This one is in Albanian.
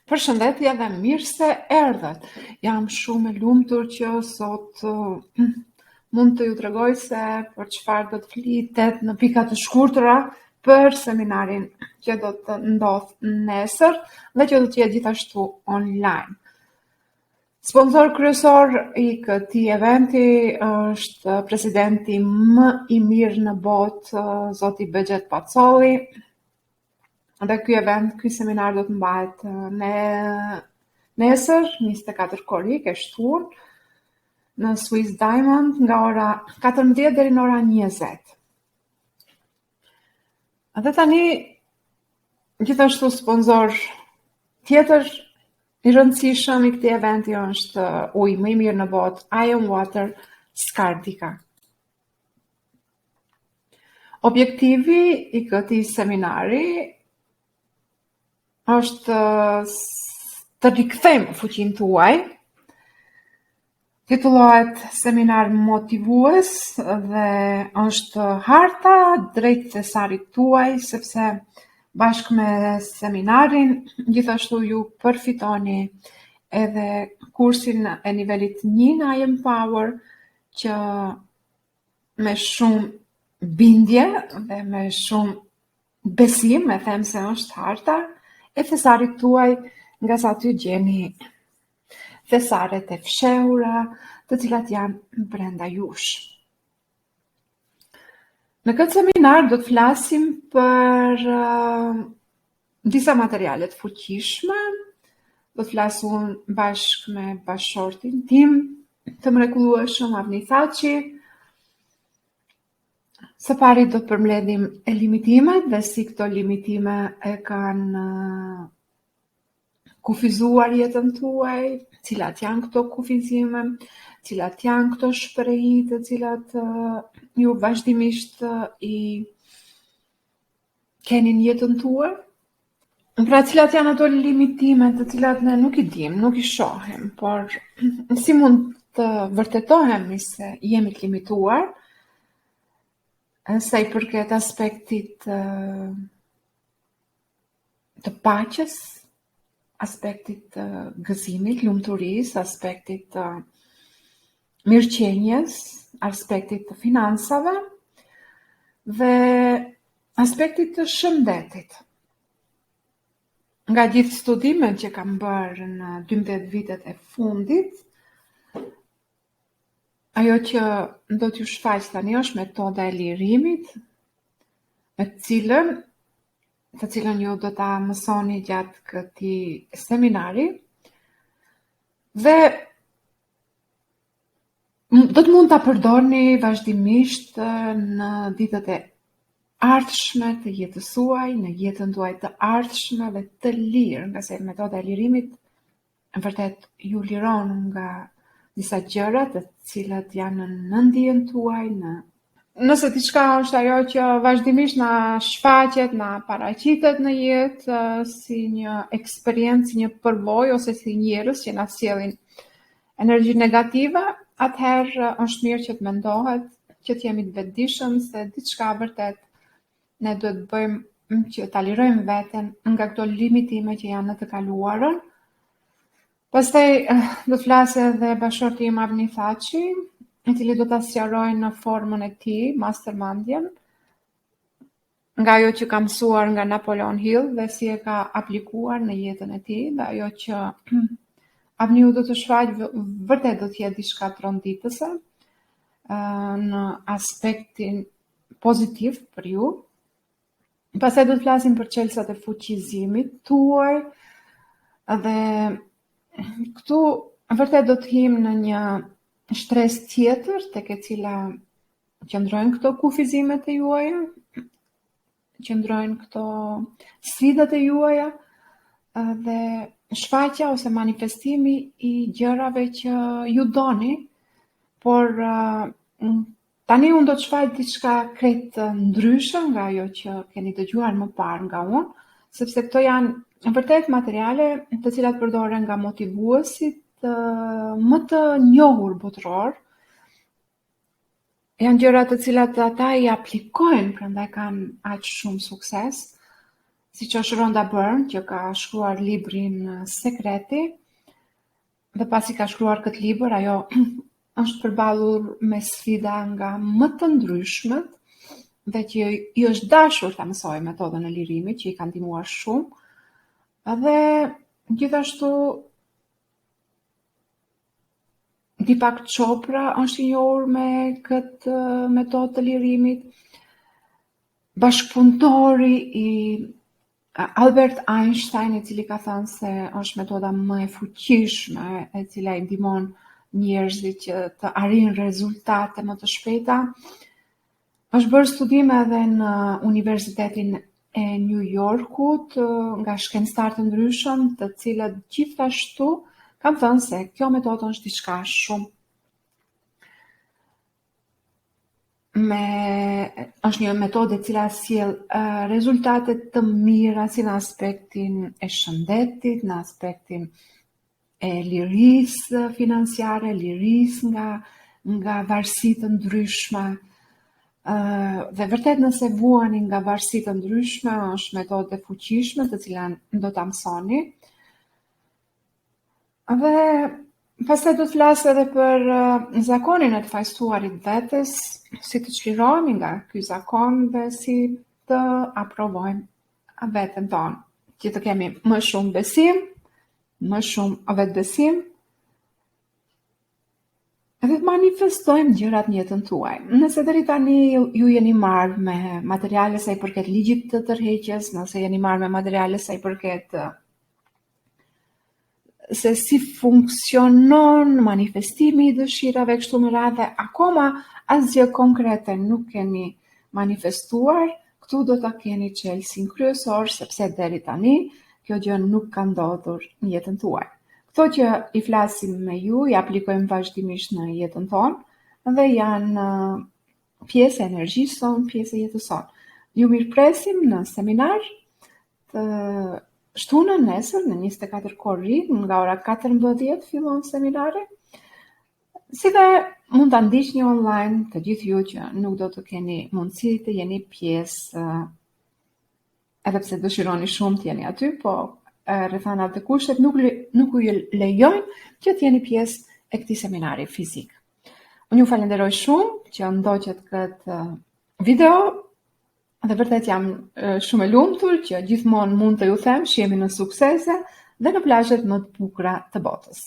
Përshëndetje dhe mirë se erdhët. Jam shumë e lumtur që sot mund të ju tregoj se për çfarë do të flitet në pika të shkurtra për seminarin që do të ndodh nesër dhe që do të jetë gjithashtu online. Sponsor kryesor i këtij eventi është presidenti më i mirë në botë, zoti Bexhet Pacolli. Dhe ky seminar do të mbahet nesër, 24 korrik, e shtunë, në Swiss Diamond nga ora 14 deri në ora 20. Dhe tani, gjithashtu sponsor tjetër i rëndësishëm i këtij eventi është uji më i mirë në botë, Ion Water Skardika. Objektivi i këtij seminari është të rikthejmë fuqinë tuaj. Titullohet seminar motivues dhe është harta drejt thesarit tuaj, sepse bashkë me seminarin gjithashtu ju përfitoni edhe kursin e nivelit 1 në I Empower, që me shumë bindje dhe me shumë besim e them se është harta e thesarit tuaj, nga sa ty gjeni thesaret e fshehura, të cilat janë brenda jush. Në këtë seminar do të flasim për disa materiale të fuqishme. Do të flasim bashkë me bashortin tim të mrekullueshëm Avni Thaçi. Së pari do të përmbledhim limitimet dhe si këto limitime e kanë kufizuar jetën tuaj, cilat janë këto kufizime, cilat janë këto shprehi të cilat ju vazhdimisht i keni në jetën tuaj. Pra, cilat janë ato limitime të cilat ne nuk i dim, nuk i shohim, por si mund të vërtetohemi se jemi të limituar, sa i përket aspektit të paqes, aspektit të gëzimit, lumturisë, aspektit të mirëqenjes, aspektit të finansave dhe aspektit të shëndetit. Nga gjithë studimet që kam bërë në 12 vitet e fundit, ajo që do t'ju shfaq tani është metoda e lirimit, me të cilën ju do ta mësoni gjatë këtij seminari, dhe do të mund ta përdorni vazhdimisht në ditët e ardhshme të jetës suaj, në jetën tuaj të ardhshme dhe të lirë, nga se metoda e lirimit vërtet ju liron nga disa gjëra të cilat janë në ndjen tuaj, nëse diçka është ajo që vazhdimisht na shfaqet, na paraqitet në jetë si një eksperiencë, si një përvojë ose si njerëz që na sjellin energji negative, atëherë është mirë që të mendohet, që të jemi të vetëdijshëm se diçka vërtet ne duhet të bëjmë që ta lirojmë veten nga këto limitime që janë në të kaluarën. Pastaj do të flasë edhe bashorti im Avni Thaçi, i cili do ta sqarojë në formën e tij, mastermindjen, nga ajo që ka mësuar nga Napoleon Hill dhe si e ka aplikuar në jetën e tij, dhe ajo që Avniu do të shfaqë vërtet do të jetë diçka tronditëse në aspektin pozitiv për ju. Pastaj do të flasim për çelësat e fuqizimit tuaj, dhe këtu vërtet do të him në një shtresë tjetër tek e cila qëndrojnë këto kufizimet e juaja, qëndrojnë këto sfidat e juaja dhe shfaqja ose manifestimi i gjërave që ju doni, por tani unë do të shfaq diçka krejt ndryshe nga ajo që keni dëgjuar më parë nga unë, sepse këto janë vërtet materiale të cilat përdoren nga motivuesit më të njohur botëror. Janë gjëra të cilat ata i aplikojnë, prandaj kanë aq shumë sukses, siç është Rhonda Byrne, që ka shkruar librin Sekreti, dhe pasi ka shkruar këtë libër, ajo është përballur me sfida nga më të ndryshmet dhe që i është dashur ta mësojë metodën e lirimit, që i ka ndihmuar shumë. Dhe gjithashtu Deepak Chopra është i njohur me këtë metodë të lirimit. Bashkëpunëtori i Albert Einstein, i cili ka thënë se është metoda më e fuqishme e cila i ndihmon njerëzit që të arrijnë rezultate më të shpejta. Është bërë studime edhe në Universitetin e New Yorkut nga shkencëtar të ndryshëm, të cilët gjithashtu kanë thënë se kjo metodë është diçka shumë është një metodë e cila sjell rezultate të mira si në aspektin e shëndetit, në aspektin e lirisë financiare, lirisë nga varësitë të ndryshme. Dhe vërtet nëse vuani nga varësitë të ndryshme, është metodë e fuqishme të cilën do ta mësoni. Dhe pastaj do të flas edhe për zakonin e të fajsuarit vetes, si të çlirohemi nga ky zakon dhe si të aprovojmë veten tonë, që të kemi më shumë besim, më shumë vetbesim, edhe të manifestojmë gjërat në jetën tuaj. Nëse deri tani ju jeni marrë me materiale sa i përket ligjit të tërheqjes, nëse jeni marrë me materiale sa i përket se si funksionon manifestimi i dëshirave kështu me radhë, akoma asgjë konkrete nuk keni manifestuar, këtu do ta keni çelësin kryesor, sepse deri tani kjo gjë nuk ka ndodhur në jetën tuaj. Këto që i flasim me ju, i aplikojmë vazhdimisht në jetën tonë dhe janë pjesë e energjisë sonë, pjesë e jetës sonë. Ju mirpresim në seminar të shtunën nesër në 24 korrik, nga ora 14 fillon seminari. Si dhe mund ta ndiqni online të gjithë ju që nuk do të keni mundësi të jeni pjesë, edhe pse dëshironi shumë të jeni aty, po rrethanat e kushtet nuk ju lejojnë që të jeni pjesë e këtij seminari fizik. Unë ju falenderoj shumë që ndoqët këtë video. Dhe vërtet jam shumë e lumtur që gjithmonë mund të ju them që jemi në suksese dhe në plazhet më të bukura të botës.